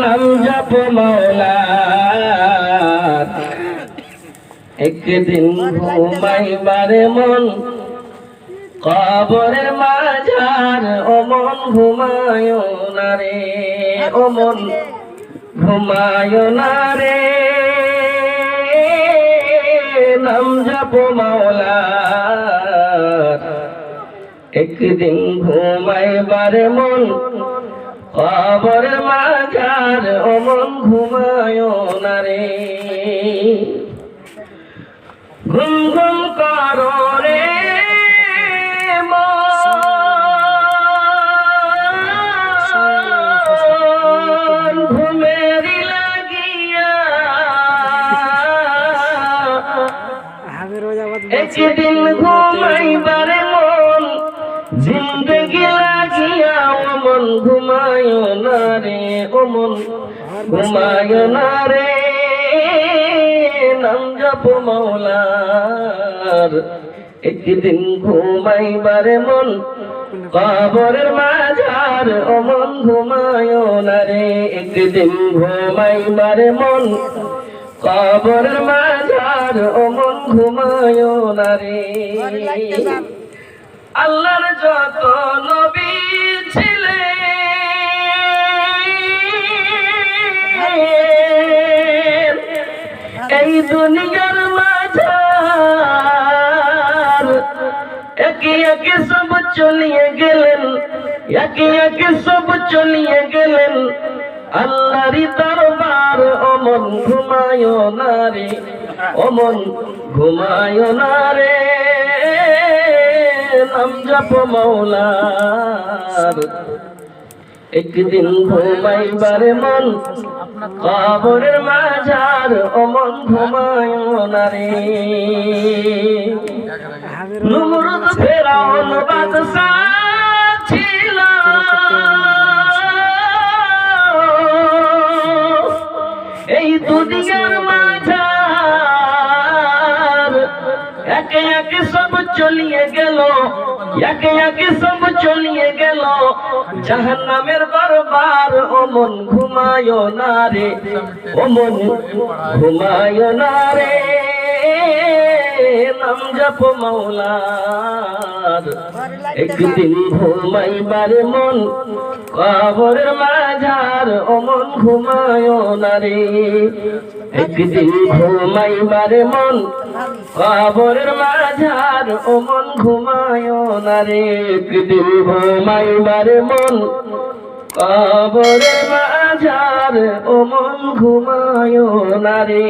নাম জপ মাওলার একদিন ঘুমাইবারে মন কবরের মাঝার ও মন ঘুমায় না রে, ও মন ঘুমায় না রে। নাম জপ মাওলার একদিন ঘুমাইবারে মন কবরের মাঝার ও মন ঘুমায় না রে। ঘুম ঘুম করো রে মন ঘুমেরি লাগিয়া, একদিন ঘুমাইবারে মন জিন্দগি লাগিয়া ও মন ঘুমায় না রে, ও মন ঘুমায় না রে। নাম জপ মাওলার একদিন ঘুমাইবারে মন কবরের মাঝার ও মন ঘুমায় না রে। একদিন ঘুমাইবারে মন কবরের মাঝার ও মন ঘুমায় না রে। আল্লাহর যত নবী ছিলেন এই দুনিয়ার মাঝার, একে একে সব চলিয়ে গেলেন, একে একে সব চলিয়ে গেলেন আল্লাহরই দরবার। ও মন ঘুমায় না রে, ও মন ঘুমায় না রে। নাম জপ মাওলার একদিন ঘুমাইবারে মন কবরের মাঝার ও মন ঘুমায় না রে। নমরুদ ফেরাউন বাদশা ছিল, এই দুনিয়ার মাঝার একে একে সব চলিয়ে গেল, একে একে সব চলিয়ে গেল জাহান্নামের দরবার। ও মন ঘুমায় না রে, ও মন ঘুমায় না রে। নাম জপ মাওলার একদিন ঘুমাইবারে মন কবরের মাঝার ও মন ঘুমায় না রে। একদিন ঘুমাইবারে মন কবরের মাঝার ও মন ঘুমায় না রে। একদিন ঘুমাইবারে মন কবরের মাঝার ও মন ঘুমায় না রে।